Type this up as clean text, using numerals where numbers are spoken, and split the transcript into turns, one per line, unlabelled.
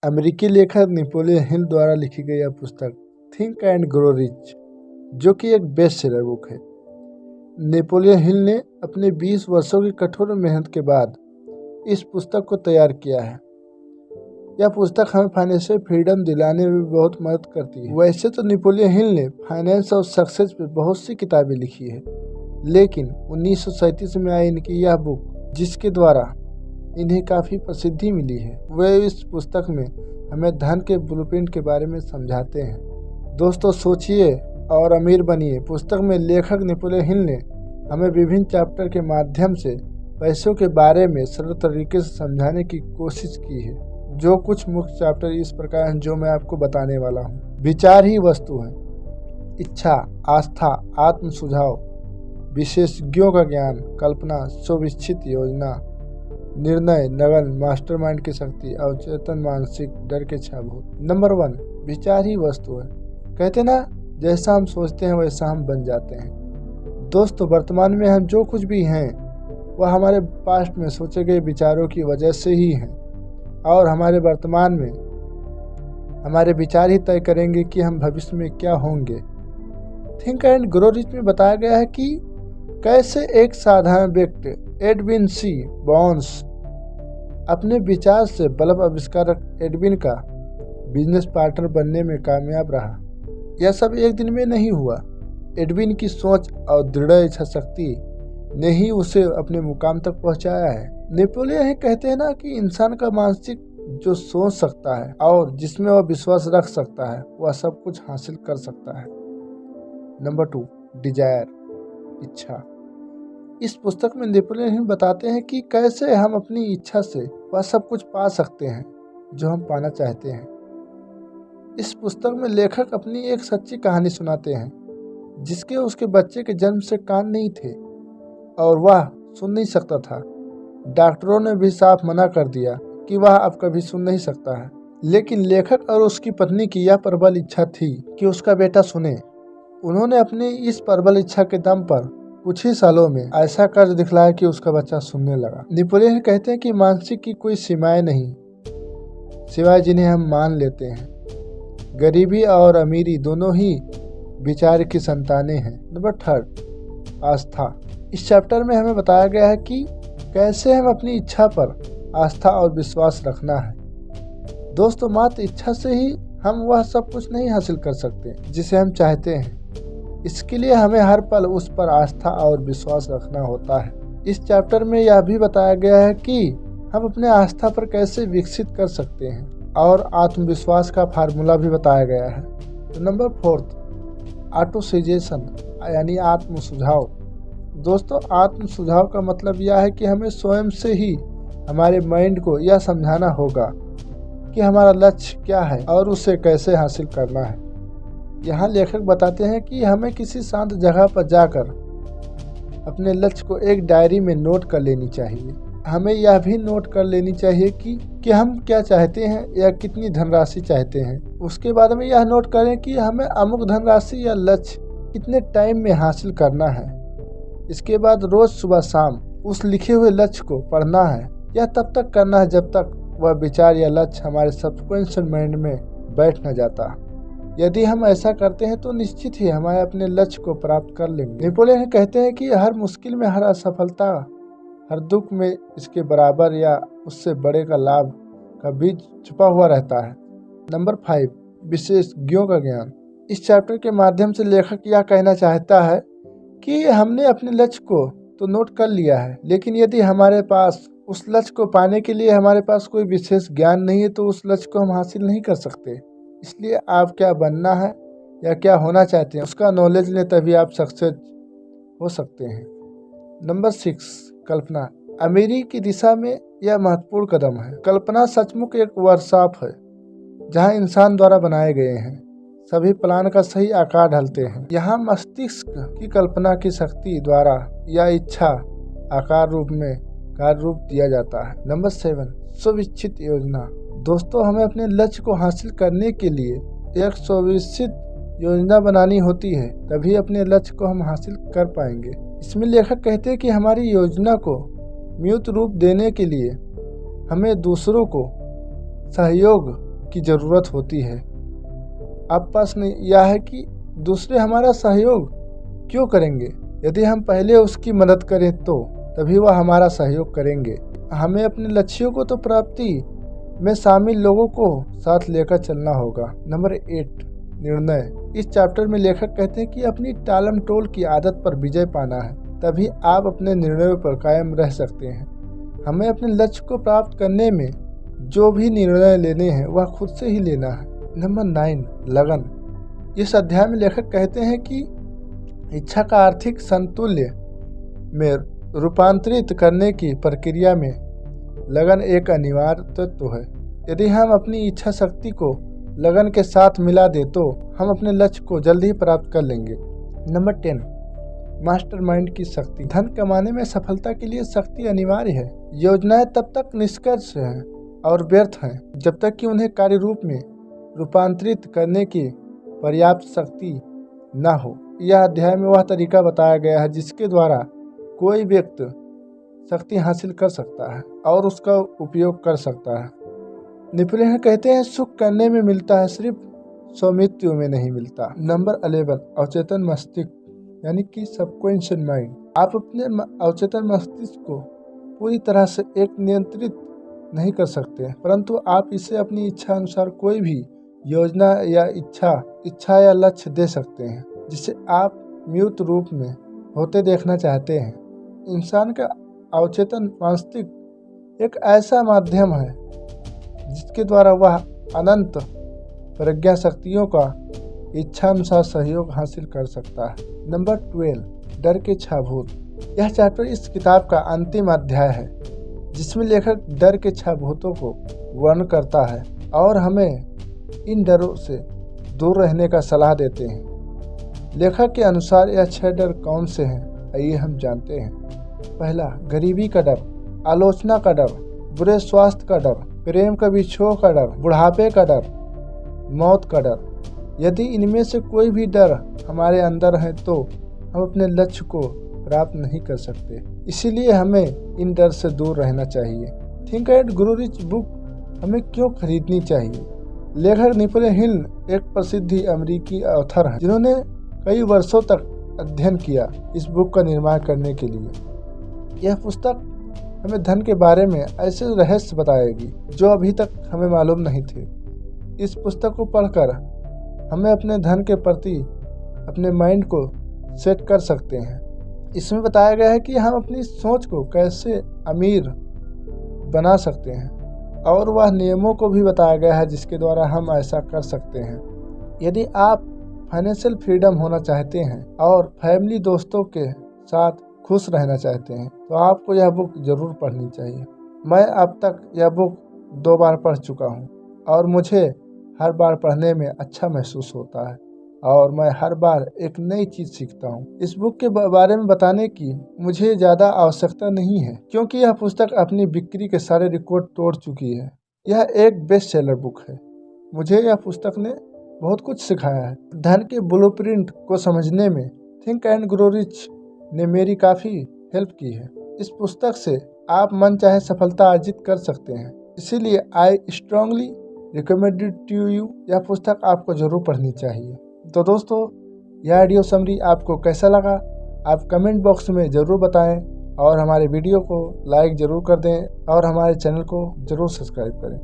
अमेरिकी लेखक Napoleon Hill द्वारा लिखी गई यह पुस्तक थिंक एंड ग्रो रिच, जो कि एक बेस्ट सेलर बुक है। नेपोलियन हिल ने अपने 20 वर्षों की कठोर मेहनत के बाद इस पुस्तक को तैयार किया है। यह पुस्तक हमें फाइनेंशियल फ्रीडम दिलाने में बहुत मदद करती है। वैसे तो नेपोलियन हिल ने फाइनेंस और सक्सेस पे बहुत सी किताबें लिखी है, लेकिन 1937 में आई इनकी यह बुक, जिसके द्वारा इन्हें काफ़ी प्रसिद्धि मिली है, वे इस पुस्तक में हमें धन के ब्लूप्रिंट के बारे में समझाते हैं। दोस्तों, सोचिए और अमीर बनिए पुस्तक में लेखक नेपोलियन हिल ने हमें विभिन्न चैप्टर के माध्यम से पैसों के बारे में सरल तरीके से समझाने की कोशिश की है। जो कुछ मुख्य चैप्टर इस प्रकार हैं जो मैं आपको बताने वाला हूँ। विचार ही वस्तु है, इच्छा, आस्था, आत्म सुझाव, विशेषज्ञों का ज्ञान, कल्पना, सुविच्छित योजना, निर्णय, नगन, मास्टरमाइंड की शक्ति, अवचेतन मानसिक डर के छाभूत। नंबर 1, विचार ही वस्तु है। कहते ना, जैसा हम सोचते हैं वैसा हम बन जाते हैं। दोस्तों, वर्तमान में हम जो कुछ भी हैं वह हमारे पास्ट में सोचे गए विचारों की वजह से ही हैं, और हमारे वर्तमान में हमारे विचार ही तय करेंगे कि हम भविष्य में क्या होंगे। थिंक एंड ग्रो रिच में बताया गया है कि कैसे एक साधारण व्यक्ति एडविन सी बॉन्स अपने विचार से बल्ब आविष्कारक एडविन का बिजनेस पार्टनर बनने में कामयाब रहा। यह सब एक दिन में नहीं हुआ। एडविन की सोच और दृढ़ इच्छा शक्ति ने ही उसे अपने मुकाम तक पहुंचाया है। नेपोलियन ही कहते हैं ना कि इंसान का मानसिक जो सोच सकता है और जिसमें वह विश्वास रख सकता है, वह सब कुछ हासिल कर सकता है। नंबर 2, डिजायर, इच्छा। इस पुस्तक में नेपोलियन हिल बताते हैं कि कैसे हम अपनी इच्छा से वह सब कुछ पा सकते हैं जो हम पाना चाहते हैं। इस पुस्तक में लेखक अपनी एक सच्ची कहानी सुनाते हैं, जिसके उसके बच्चे के जन्म से कान नहीं थे और वह सुन नहीं सकता था। डॉक्टरों ने भी साफ मना कर दिया कि वह अब कभी सुन नहीं सकता है, लेकिन लेखक और उसकी पत्नी की यह प्रबल इच्छा थी कि उसका बेटा सुने। उन्होंने अपनी इस प्रबल इच्छा के दम पर कुछ ही सालों में ऐसा कर्ज दिखलाया कि उसका बच्चा सुनने लगा। नेपोलियन कहते हैं कि मानसिक की कोई सीमाएं नहीं, सिवाय जिन्हें हम मान लेते हैं। गरीबी और अमीरी दोनों ही विचार की संतानें हैं। नंबर 3, आस्था। इस चैप्टर में हमें बताया गया है कि कैसे हम अपनी इच्छा पर आस्था और विश्वास रखना है। दोस्तों, मात्र इच्छा से ही हम वह सब कुछ नहीं हासिल कर सकते जिसे हम चाहते हैं। इसके लिए हमें हर पल उस पर आस्था और विश्वास रखना होता है। इस चैप्टर में यह भी बताया गया है कि हम अपने आस्था पर कैसे विकसित कर सकते हैं, और आत्मविश्वास का फार्मूला भी बताया गया है। तो नंबर 4, ऑटो सजेशन यानी आत्म सुझाव। दोस्तों, आत्म सुझाव का मतलब यह है कि हमें स्वयं से ही हमारे माइंड को यह समझाना होगा कि हमारा लक्ष्य क्या है और उसे कैसे हासिल करना है। यहाँ लेखक बताते हैं कि हमें किसी शांत जगह पर जाकर अपने लक्ष्य को एक डायरी में नोट कर लेनी चाहिए। हमें यह भी नोट कर लेनी चाहिए कि हम क्या चाहते हैं या कितनी धनराशि चाहते हैं। उसके बाद में यह नोट करें कि हमें अमुक धनराशि या लक्ष्य कितने टाइम में हासिल करना है। इसके बाद रोज सुबह शाम उस लिखे हुए लक्ष्य को पढ़ना है। यह तब तक करना है जब तक वह विचार या लक्ष्य हमारे सबकॉन्शियस माइंड में बैठ न जाता। यदि हम ऐसा करते हैं तो निश्चित ही हमारे अपने लक्ष्य को प्राप्त कर लेंगे। नेपोलियन कहते हैं कि हर मुश्किल में, हर असफलता, हर दुख में इसके बराबर या उससे बड़े का लाभ का बीज छुपा हुआ रहता है। नंबर 5, विशेषज्ञों का ज्ञान। इस चैप्टर के माध्यम से लेखक यह कहना चाहता है कि हमने अपने लक्ष्य को तो नोट कर लिया है, लेकिन यदि हमारे पास उस लक्ष्य को पाने के लिए हमारे पास कोई विशेष ज्ञान नहीं है तो उस लक्ष्य को हम हासिल नहीं कर सकते। इसलिए आप क्या बनना है या क्या होना चाहते हैं उसका नॉलेज लें, तभी आप सक्सेस हो सकते हैं। नंबर 6, कल्पना। अमीरी की दिशा में यह महत्वपूर्ण कदम है। कल्पना सचमुच एक वर्कशॉप है जहां इंसान द्वारा बनाए गए हैं सभी प्लान का सही आकार ढलते हैं। यहाँ मस्तिष्क की कल्पना की शक्ति द्वारा यह इच्छा आकार रूप में कार्य रूप दिया जाता है। नंबर 7, सुविच्छित योजना। दोस्तों, हमें अपने लक्ष्य को हासिल करने के लिए एक सुविच्छित योजना बनानी होती है, तभी अपने लक्ष्य को हम हासिल कर पाएंगे। इसमें लेखक कहते हैं कि हमारी योजना को मूर्त रूप देने के लिए हमें दूसरों को सहयोग की ज़रूरत होती है। अब प्रश्न यह है कि दूसरे हमारा सहयोग क्यों करेंगे? यदि हम पहले उसकी मदद करें तो तभी वह हमारा सहयोग करेंगे। हमें अपने लक्ष्यों को तो प्राप्ति में शामिल लोगों को साथ लेकर चलना होगा। नंबर 8, निर्णय। इस चैप्टर में लेखक कहते हैं कि अपनी टालम टोल की आदत पर विजय पाना है, तभी आप अपने निर्णयों पर कायम रह सकते हैं। हमें अपने लक्ष्य को प्राप्त करने में जो भी निर्णय लेने हैं वह खुद से ही लेना है। नंबर 9, लगन। इस अध्याय में लेखक कहते हैं कि इच्छा का आर्थिक संतुल्य में रूपांतरित करने की प्रक्रिया में लगन एक अनिवार्य तत्व है। यदि हम अपनी इच्छा शक्ति को लगन के साथ मिला दे तो हम अपने लक्ष्य को जल्द ही प्राप्त कर लेंगे। नंबर 10, मास्टरमाइंड की शक्ति। धन कमाने में सफलता के लिए शक्ति अनिवार्य है। योजनाएं तब तक निष्कर्ष हैं और व्यर्थ हैं जब तक कि उन्हें कार्य रूप में रूपांतरित करने की पर्याप्त शक्ति न हो। यह अध्याय में वह तरीका बताया गया है जिसके द्वारा कोई व्यक्ति शक्ति हासिल कर सकता है और उसका उपयोग कर सकता है। नेपोलियन कहते हैं सुख करने में मिलता है, सिर्फ स्वामित्व में नहीं मिलता। नंबर 11, अवचेतन मस्तिष्क यानी कि सबकॉन्शियस माइंड। आप अपने अवचेतन मस्तिष्क को पूरी तरह से एक नियंत्रित नहीं कर सकते, परंतु आप इसे अपनी इच्छा अनुसार कोई भी योजना या इच्छा या लक्ष्य दे सकते हैं जिसे आप मूर्त रूप में होते देखना चाहते हैं। इंसान का अवचेतन मस्तिष्क एक ऐसा माध्यम है जिसके द्वारा वह अनंत प्रज्ञा शक्तियों का इच्छानुसार सहयोग हासिल कर सकता है। नंबर 12, डर के 6 भूत। यह चैप्टर इस किताब का अंतिम अध्याय है जिसमें लेखक डर के 6 भूतों को वर्णन करता है और हमें इन डरों से दूर रहने का सलाह देते हैं। लेखक के अनुसार यह 6 डर कौन से हैं, आइए हम जानते हैं। पहला, गरीबी का डर, आलोचना का डर, बुरे स्वास्थ्य का डर, प्रेम का विछोह का डर, बुढ़ापे का डर, मौत का डर। यदि इनमें से कोई भी डर हमारे अंदर है तो हम अपने लक्ष्य को प्राप्त नहीं कर सकते। इसीलिए हमें इन डर से दूर रहना चाहिए। Think and grow rich book हमें क्यों खरीदनी चाहिए? लेखक नेपोलियन हिल एक प्रसिद्ध अमेरिकी ऑथर हैं जिन्होंने कई वर्षों तक अध्ययन किया इस बुक का निर्माण करने के लिए। यह पुस्तक हमें धन के बारे में ऐसे रहस्य बताएगी जो अभी तक हमें मालूम नहीं थे। इस पुस्तक को पढ़कर हमें अपने धन के प्रति अपने माइंड को सेट कर सकते हैं। इसमें बताया गया है कि हम अपनी सोच को कैसे अमीर बना सकते हैं और वह नियमों को भी बताया गया है जिसके द्वारा हम ऐसा कर सकते हैं। यदि आप फाइनेंशियल फ्रीडम होना चाहते हैं और फैमिली दोस्तों के साथ खुश रहना चाहते हैं तो आपको यह बुक जरूर पढ़नी चाहिए। मैं अब तक यह बुक 2 बार पढ़ चुका हूँ और मुझे हर बार पढ़ने में अच्छा महसूस होता है और मैं हर बार एक नई चीज़ सीखता हूँ। इस बुक के बारे में बताने की मुझे ज़्यादा आवश्यकता नहीं है क्योंकि यह पुस्तक अपनी बिक्री के सारे रिकॉर्ड तोड़ चुकी है। यह एक बेस्ट सेलर बुक है। मुझे यह पुस्तक ने बहुत कुछ सिखाया है। धन के ब्लूप्रिंट को समझने में थिंक एंड ग्रो रिच ने मेरी काफ़ी हेल्प की है। इस पुस्तक से आप मन चाहे सफलता अर्जित कर सकते हैं। इसीलिए I strongly recommended to you, यह पुस्तक आपको जरूर पढ़नी चाहिए। तो दोस्तों, यह ऑडियो समरी आपको कैसा लगा आप कमेंट बॉक्स में ज़रूर बताएं और हमारे वीडियो को लाइक ज़रूर कर दें और हमारे चैनल को ज़रूर सब्सक्राइब करें।